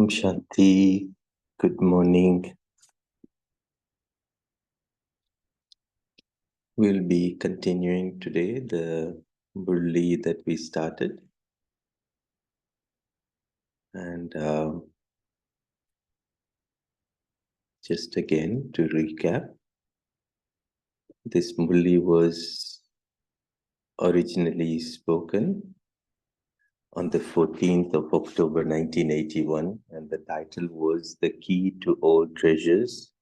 Om Shanti. Good morning. We'll be continuing today the Murli that we started. And just again to recap, this Murli was originally spoken on the 14th of October 1981, and the title was "The Key to All Treasures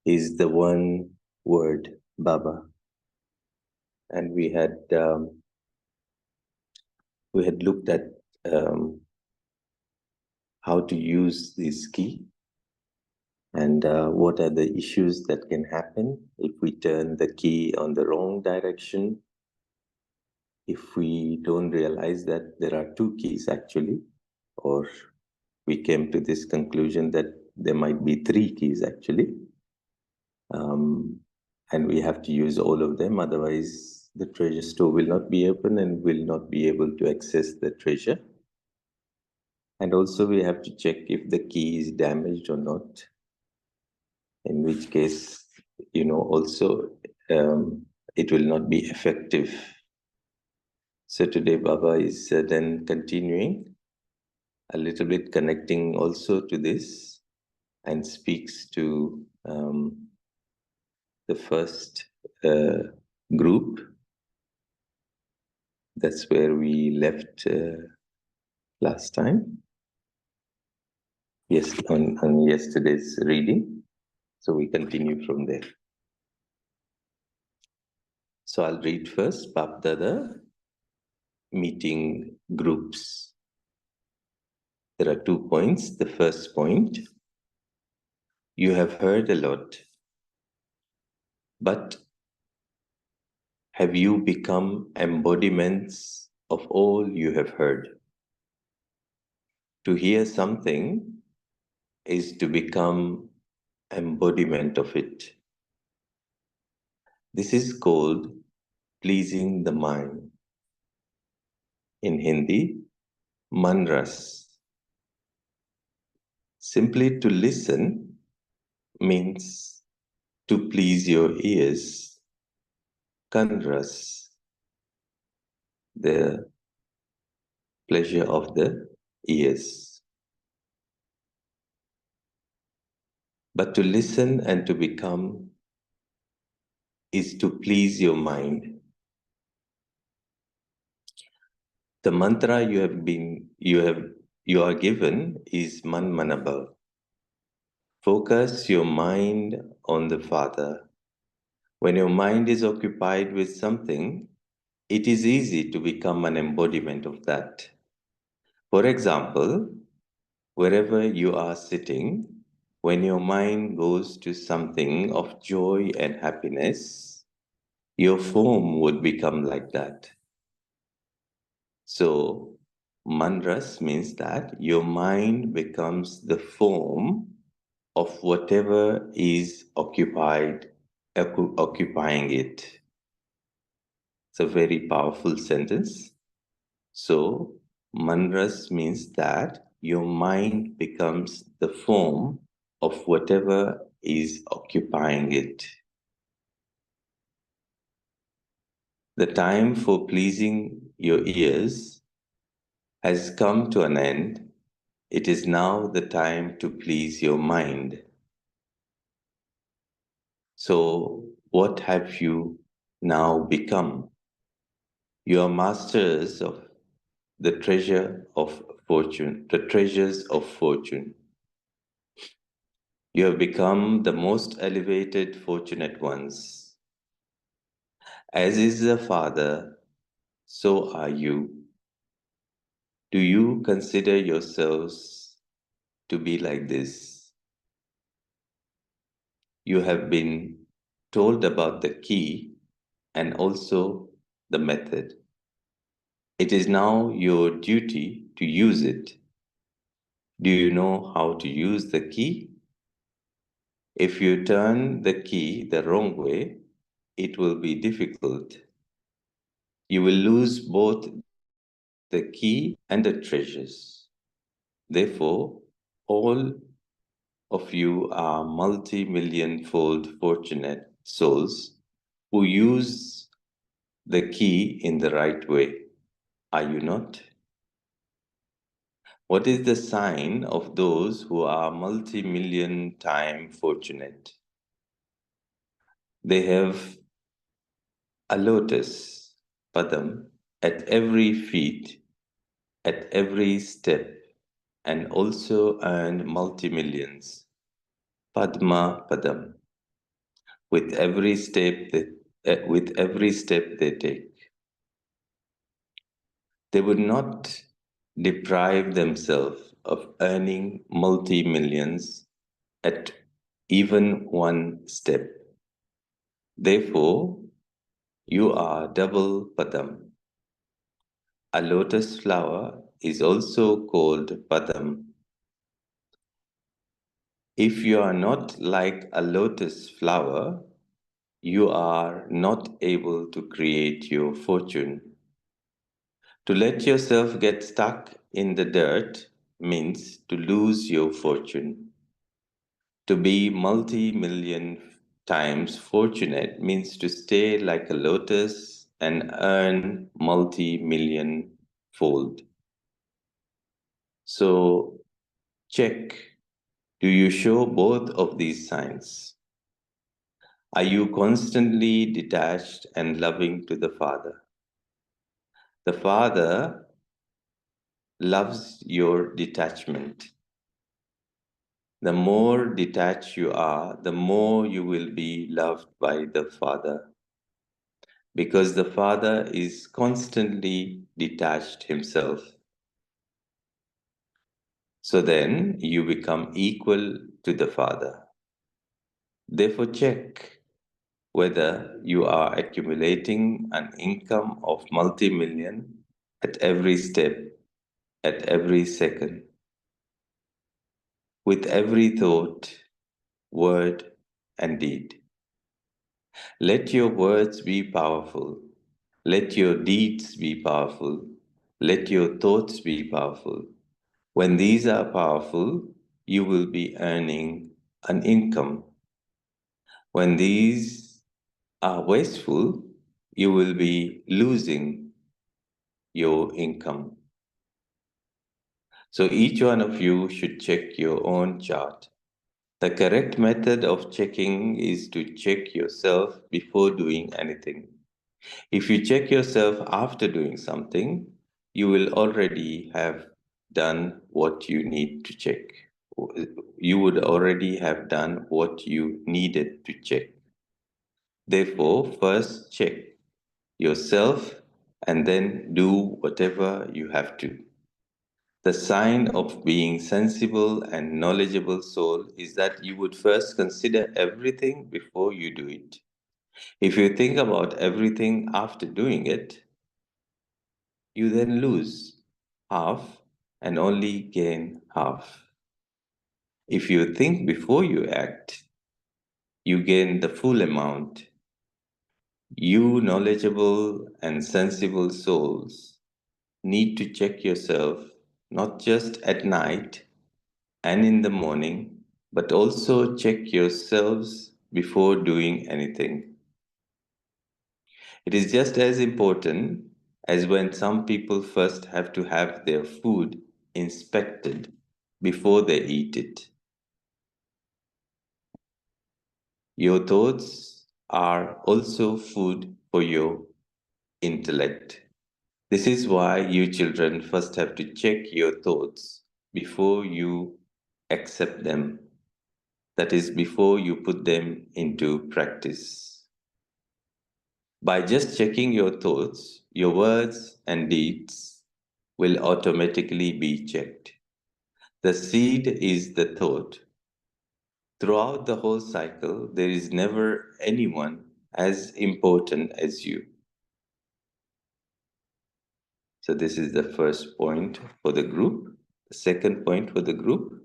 is the One Word, Baba." And we had looked at how to use this key and what are the issues that can happen if we turn the key on the wrong direction, if we don't realize that there are two keys actually, or we came to this conclusion that there might be three keys actually, and we have to use all of them, otherwise the treasure store will not be open and will not be able to access the treasure. And also we have to check if the key is damaged or not, in which case, also it will not be effective. So today Baba is then continuing a little bit, connecting also to this, and speaks to the first group. That's where we left last time. Yes, on yesterday's reading. So we continue from there. So I'll read first, Bap Dada, meeting groups. There are 2 points. The first point, you have heard a lot, but have you become embodiments of all you have heard? To hear something is to become embodiment of it. This is called pleasing the mind. In Hindi, manras. Simply to listen means to please your ears. Kanras, the pleasure of the ears. But to listen and to become is to please your mind. The mantra you are given is Man Manabhav. Focus your mind on the Father. When your mind is occupied with something, it is easy to become an embodiment of that. For example, wherever you are sitting, when your mind goes to something of joy and happiness, your form would become like that. So, manras means that your mind becomes the form of whatever is occupying it. It's a very powerful sentence. So, manras means that your mind becomes the form of whatever is occupying it. The time for pleasing your ears has come to an end. It is now the time to please your mind. So, what have you now become? You are masters of the treasures of fortune. You have become the most elevated, fortunate ones. As is the Father, so are you. Do you consider yourselves to be like this? You have been told about the key and also the method. It is now your duty to use it. Do you know how to use the key? If you turn the key the wrong way, it will be difficult. You will lose both the key and the treasures. Therefore, All of you are multi-million-fold fortunate souls who use the key in the right way. Are you not? What is the sign of those who are multi-million time fortunate? They have a lotus, padam, at every feet, at every step, and also earn multi-millions, padma padam, with every step they take. They would not deprive themselves of earning multi-millions at even one step. Therefore, you are double padam. A lotus flower is also called padam. If you are not like a lotus flower, you are not able to create your fortune. To let yourself get stuck in the dirt means to lose your fortune. To be multi-million times fortunate means to stay like a lotus and earn multi-million fold. So check, do you show both of these signs? Are you constantly detached and loving to the Father? The Father loves your detachment. The more detached you are, the more you will be loved by the Father, because the Father is constantly detached himself. So then you become equal to the Father. Therefore, check whether you are accumulating an income of multi-million at every step, at every second, with every thought, word, and deed. Let your words be powerful. Let your deeds be powerful. Let your thoughts be powerful. When these are powerful, you will be earning an income. When these are wasteful, you will be losing your income. So each one of you should check your own chart. The correct method of checking is to check yourself before doing anything. If you check yourself after doing something, you will already have done what you need to check. You would already have done what you needed to check. Therefore, first check yourself and then do whatever you have to. The sign of being sensible and knowledgeable soul is that you would first consider everything before you do it. If you think about everything after doing it, you then lose half and only gain half. If you think before you act, you gain the full amount. You knowledgeable and sensible souls need to check yourself not just at night and in the morning, but also check yourselves before doing anything. It is just as important as when some people first have to have their food inspected before they eat it. Your thoughts are also food for your intellect. This is why you children first have to check your thoughts before you accept them. That is, before you put them into practice. By just checking your thoughts, your words and deeds will automatically be checked. The seed is the thought. Throughout the whole cycle, there is never anyone as important as you. So, this is the first point for the group. The second point for the group,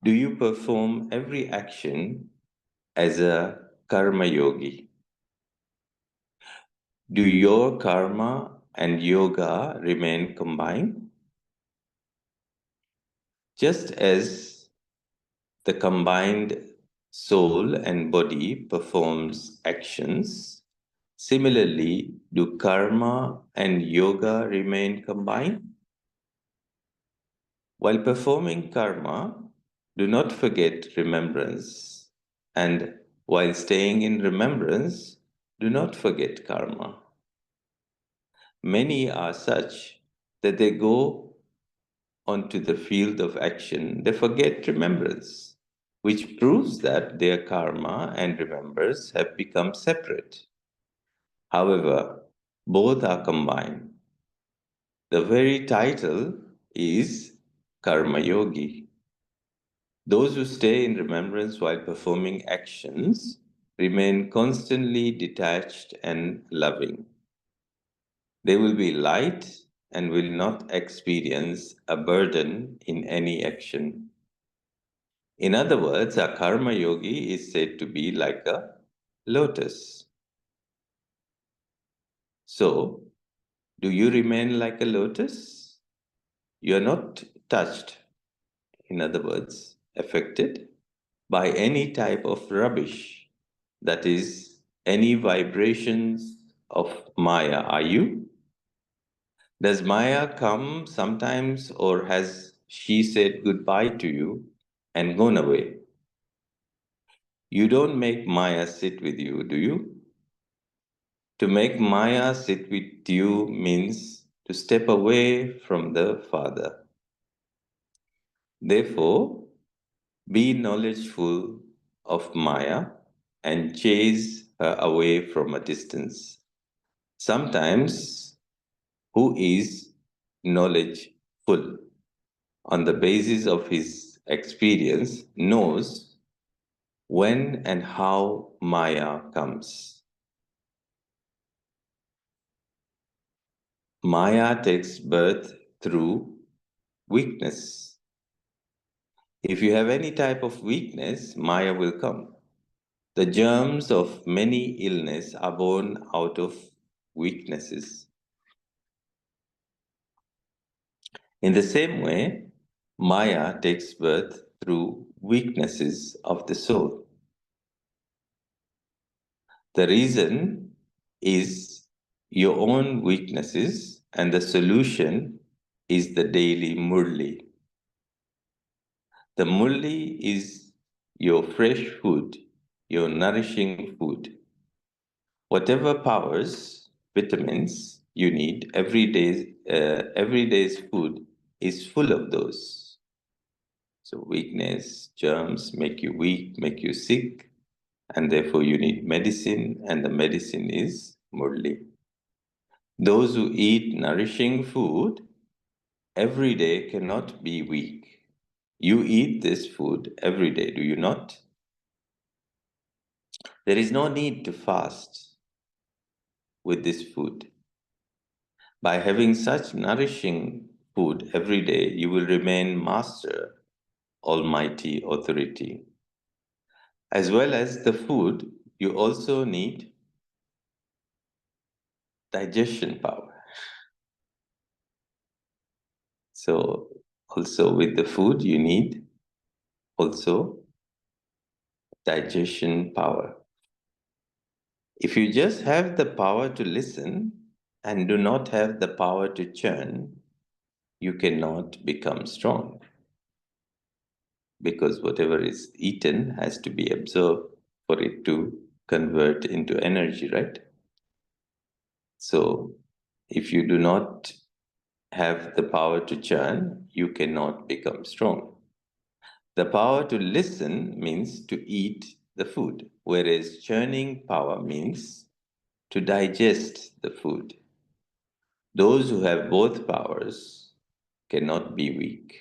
do you perform every action as a karma yogi? Do your karma and yoga remain combined? Just as the combined soul and body performs actions, similarly, do karma and yoga remain combined? While performing karma, do not forget remembrance. And while staying in remembrance, do not forget karma. Many are such that they go onto the field of action, they forget remembrance, which proves that their karma and remembrance have become separate. However, both are combined. The very title is Karma Yogi. Those who stay in remembrance while performing actions remain constantly detached and loving. They will be light and will not experience a burden in any action. In other words, a karma yogi is said to be like a lotus. So, do you remain like a lotus? You are not touched, in other words, affected by any type of rubbish, that is, any vibrations of Maya. Are you? Does Maya come sometimes, or has she said goodbye to you and gone away? You don't make Maya sit with you, do you? To make Maya sit with you means to step away from the Father. Therefore, be knowledgeful of Maya and chase her away from a distance. Sometimes, who is knowledgeful on the basis of his experience knows when and how Maya comes. Maya takes birth through weakness. If you have any type of weakness, Maya will come. The germs of many illness are born out of weaknesses. In the same way, Maya takes birth through weaknesses of the soul. The reason is your own weaknesses, and the solution is the daily Murli. The Murli is your fresh food, your nourishing food. Whatever powers, vitamins you need, every day's food is full of those. So weakness, germs make you weak, make you sick, and therefore you need medicine, and the medicine is Murli. Those who eat nourishing food every day cannot be weak. You eat this food every day, do you not? There is no need to fast with this food. By having such nourishing food every day, you will remain master, almighty authority. As well as the food, you also need digestion power. So, also with the food, you need also digestion power. If you just have the power to listen and do not have the power to churn, you cannot become strong, because whatever is eaten has to be absorbed for it to convert into energy, right? So, if you do not have the power to churn, you cannot become strong. The power to listen means to eat the food, whereas churning power means to digest the food. Those who have both powers cannot be weak.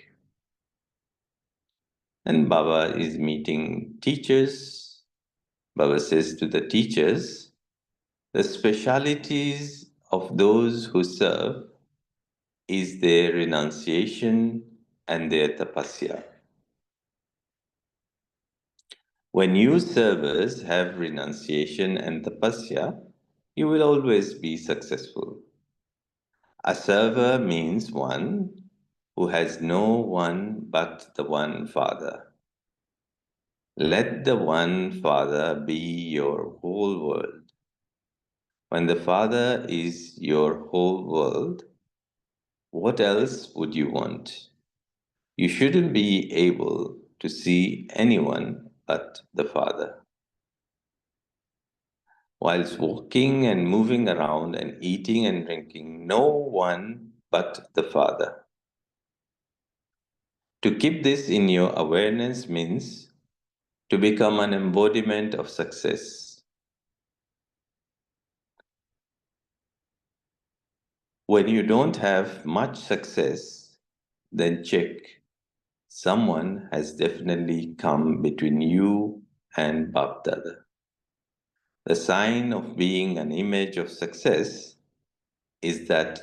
And Baba is meeting teachers. Baba says to the teachers, the specialities of those who serve is their renunciation and their tapasya. When you servers have renunciation and tapasya, you will always be successful. A server means one who has no one but the one Father. Let the one Father be your whole world. When the Father is your whole world, what else would you want? You shouldn't be able to see anyone but the Father. Whilst walking and moving around and eating and drinking, no one but the Father. To keep this in your awareness means to become an embodiment of success. When you don't have much success, then check. Someone has definitely come between you and Bap Dada. The sign of being an image of success is that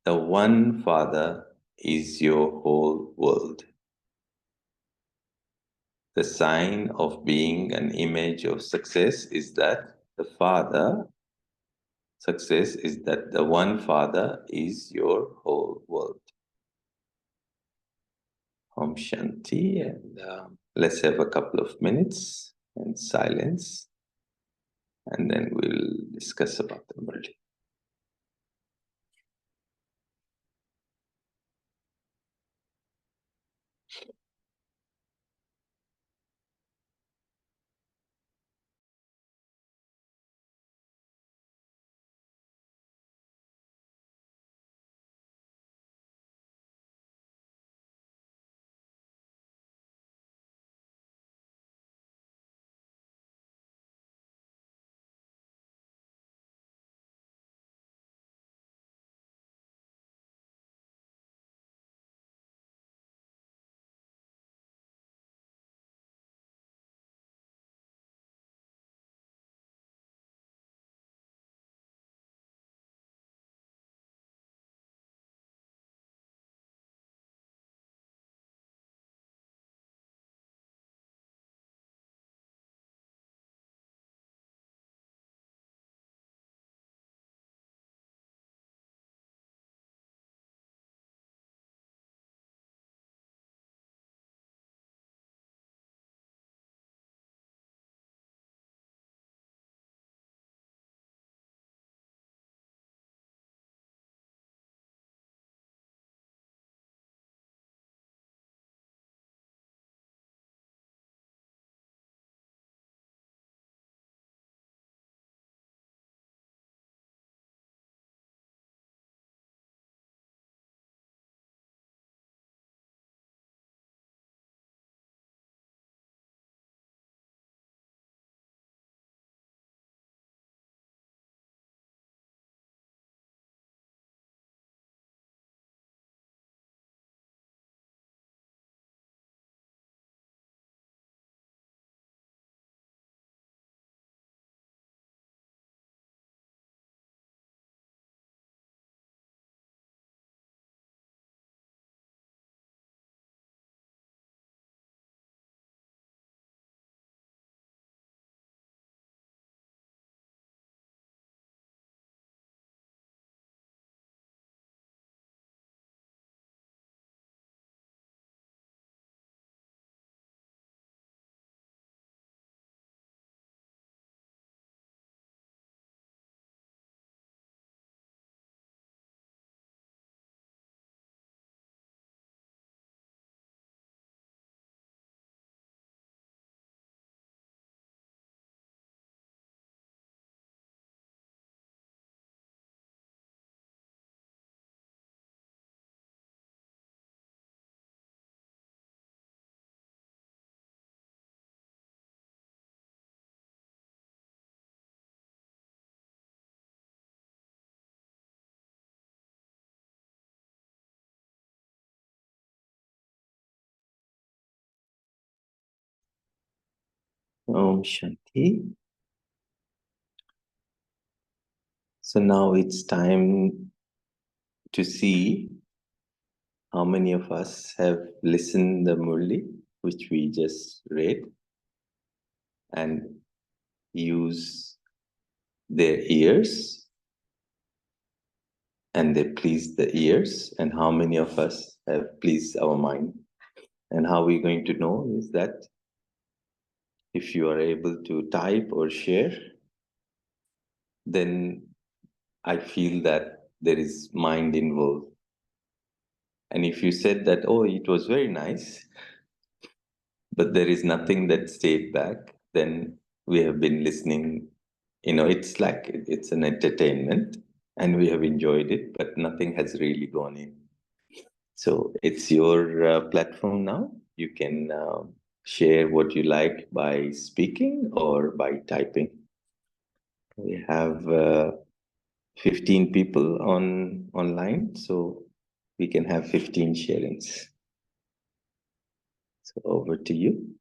the one Father is your whole world. The sign of being an image of success is that success is that the one Father is your whole world. Om Shanti, and let's have a couple of minutes in silence, and then we'll discuss about the Murli. Om Shanti. So now it's time to see how many of us have listened the Murli, which we just read, and use their ears and they please the ears, and how many of us have pleased our mind. And how we're going to know is that if you are able to type or share, then I feel that there is mind involved. And if you said that, oh, it was very nice, but there is nothing that stayed back, then we have been listening. It's like it's an entertainment and we have enjoyed it, but nothing has really gone in. So it's your platform now. You can share what you like by speaking or by typing. We have 15 people online, so we can have 15 sharings. So over to you.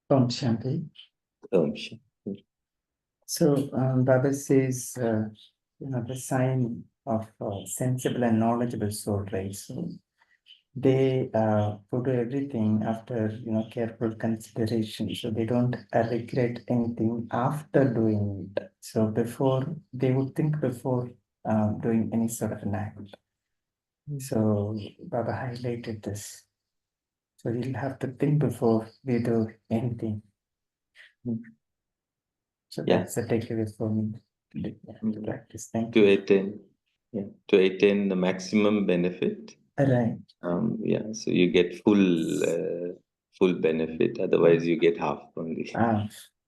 Om Shanti. Om Shanti. So Baba says, the sign of sensible and knowledgeable soul, right? So they do everything after careful consideration. So they don't regret anything after doing it. So before they would think before doing any sort of an act. So Baba highlighted this. So you'll have to think before we do anything. So that's the takeaway for me to practice. Thank you. To attain the maximum benefit. Right. So you get full benefit. Otherwise, you get half only.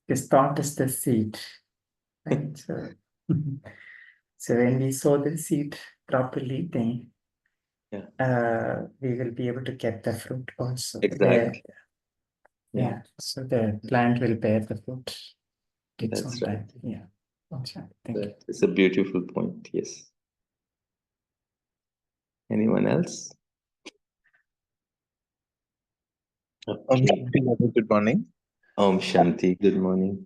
This thought is the seed, right? So when we sow the seed properly, then we will be able to get the fruit also. Exactly. So the plant will bear the fruit. That's right. Yeah. Thank you. It's a beautiful point. Yes. Anyone else? Okay. Good morning. Om Shanti. Good morning.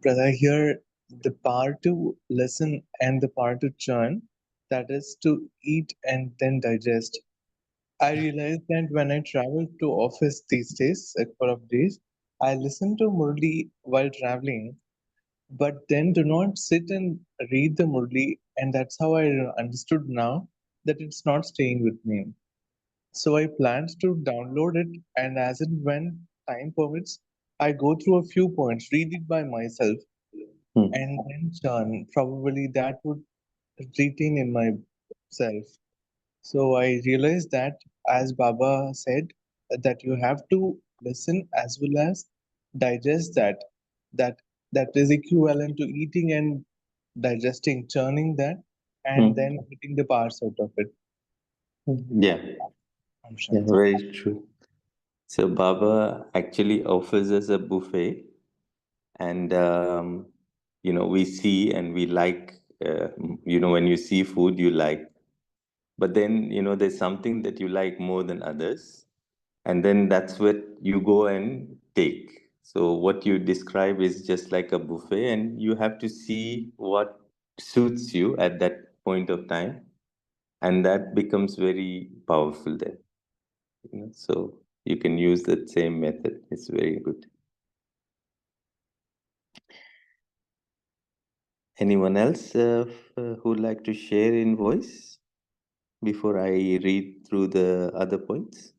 Brother, here the power to listen and the power to churn, that is to eat and then digest. I realized that when I travel to office these days, a couple of days, I listen to Murli while traveling, but then do not sit and read the Murli, and that's how I understood now that it's not staying with me. So I planned to download it, and as and when time permits, I go through a few points, read it by myself, and then churn. Probably that would retain in myself. So I realized that, as Baba said, that you have to listen as well as digest that. That that is equivalent to eating and digesting, churning that, and then getting the parts out of it. Yeah, very true. So Baba actually offers us a buffet, and we see and we like. When you see food, you like, but then there's something that you like more than others, and then that's what you go and take. So what you describe is just like a buffet, and you have to see what suits you at that point of time, and that becomes very powerful then. So you can use that same method. It's very good. Anyone else who'd like to share in voice before I read through the other points?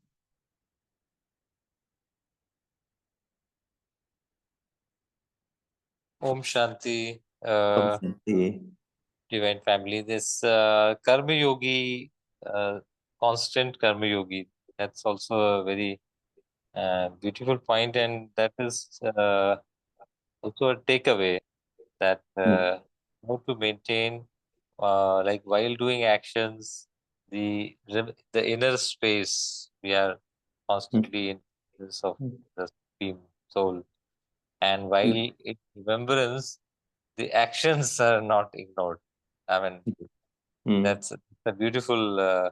Om Shanti, Om Shanti. Divine Family. This Karma Yogi, constant Karma Yogi, that's also a very beautiful point, and that is also a takeaway that how to maintain, like while doing actions, the inner space we are constantly in presence of the Supreme Soul, and while in remembrance, the actions are not ignored. I mean, that's a beautiful.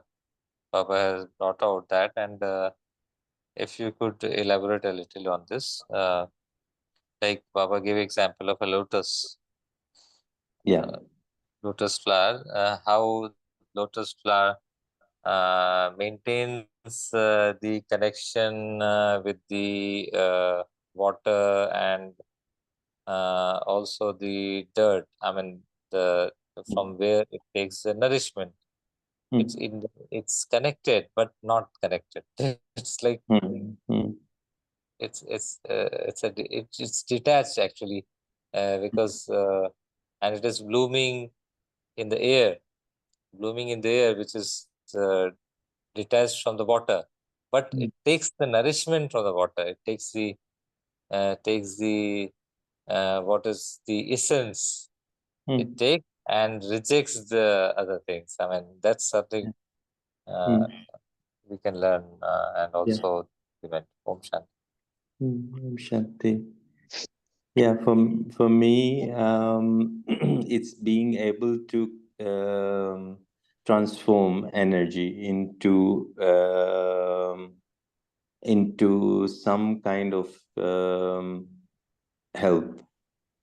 Baba has brought out that, and if you could elaborate a little on this, like Baba gave example of a lotus. Yeah. lotus flower, how lotus flower maintains the connection with the water and also the dirt. I mean, the from where it takes the nourishment. It's in it's connected but not connected. It's like it's detached actually, because and it is in the air, blooming in the air, which is detached from the water, but it takes the nourishment from the water. It takes the what is the essence it takes and rejects the other things. I mean, that's something uh, we can learn and Yeah. also implement. Om Shanti. Shanti. Yeah, for me, it's being able to transform energy into some kind of help.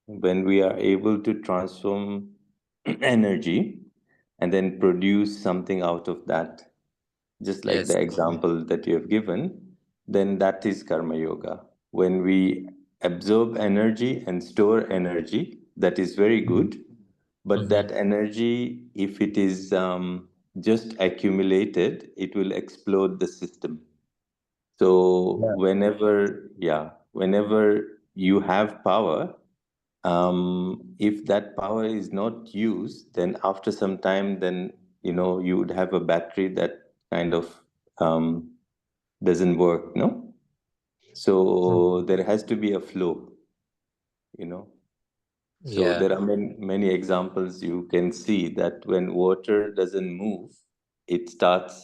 When we are able to transform energy and then produce something out of that, just like Yes. the example that you have given, then that is karma yoga. When we absorb energy and store energy, that is very good. But Mm-hmm. that energy, if it is just accumulated, it will explode the system. So Yeah. whenever you have power, if that power is not used, then after some time, then you would have a battery that kind of um, doesn't work, no? So there has to be a flow, you know. So Yeah. there are many examples you can see that when water doesn't move, it starts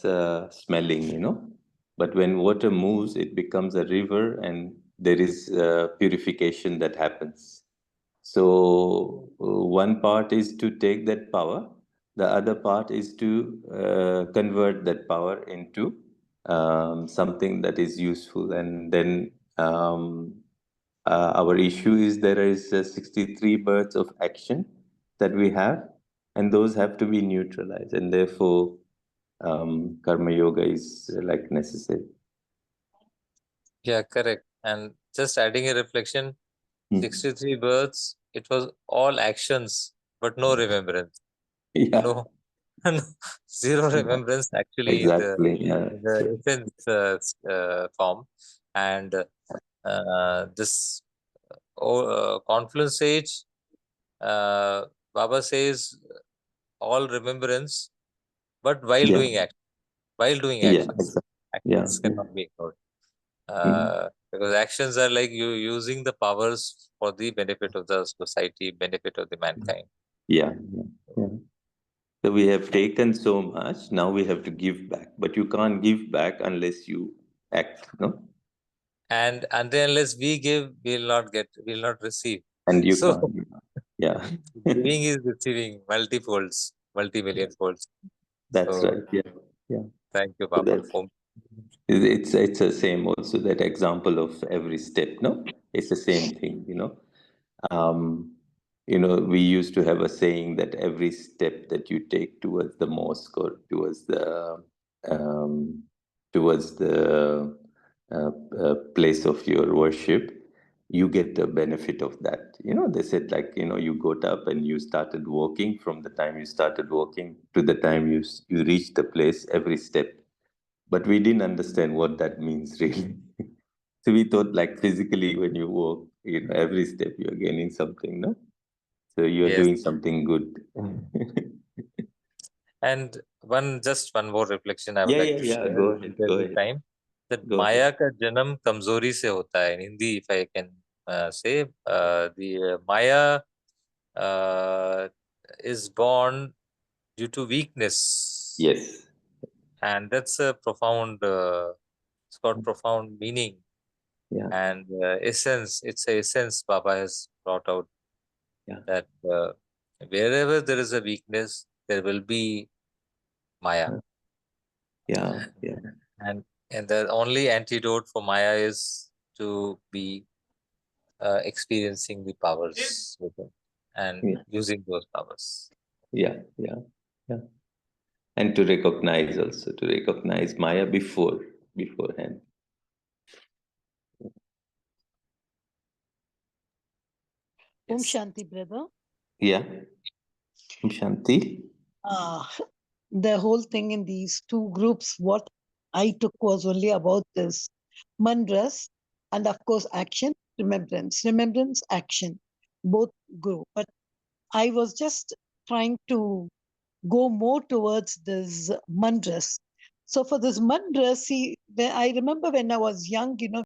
smelling, But when water moves, it becomes a river and there is purification that happens. So one part is to take that power, the other part is to convert that power into something that is useful. And then our issue is there is 63 births of action that we have, and those have to be neutralized, and therefore karma yoga is like necessary. Yeah, correct. And just adding a reflection, Hmm. 63 births, it was all actions, but no remembrance. Yeah, No, no, zero yeah, remembrance actually exactly. Yeah, in the essence form. And this confluence age, uh, Baba says all remembrance, but while yeah, doing action, while doing yeah, actions, exactly. Yeah, actions yeah. cannot be ignored. Hmm. Because actions are like you using the powers for the benefit of the society, benefit of the mankind. Yeah, yeah, yeah. So we have taken so much, now we have to give back. But you can't give back unless you act, no? And until unless we give, we'll not receive. And you So can't. Yeah, giving is receiving multi-folds, multi-million folds. that's So right. Yeah, yeah. thank you, So Baba. that's it's the same also, that example of every step, no? It's the same thing. Um, we used to have a saying that every step that you take towards the mosque or um, towards the place of your worship, you get the benefit of that. They said, like, you got up and you started walking. From the time you started walking to the time you reach the place, every step. But we didn't understand what that means really. So we thought, like, physically when you walk, every step you're gaining something, no? So you're Yes. doing something good. And just one more reflection I would Yeah, like yeah, to yeah. share Go in ahead. Go the ahead. time that Go ahead. Maya ka janam kamzori se hota hai. In Hindi, if I can say, the Maya uh, is born due to weakness, Yes. and that's a profound. It's got profound meaning Yeah. and essence. It's a essence Baba has brought out Yeah. that wherever there is a weakness, there will be Maya. Yeah. Yeah. And the only antidote for Maya is to be experiencing the powers within and Yeah. using those powers. Yeah, yeah, yeah. And to recognize also, to recognize Maya beforehand. Om Yes. Shanti, brother. Yeah. Om Shanti. The whole thing in these two groups, what I took was only about this mandras and of course action, remembrance, action, both go. But I was just trying to go more towards this mandras. So for this mandras, see, I remember when I was young,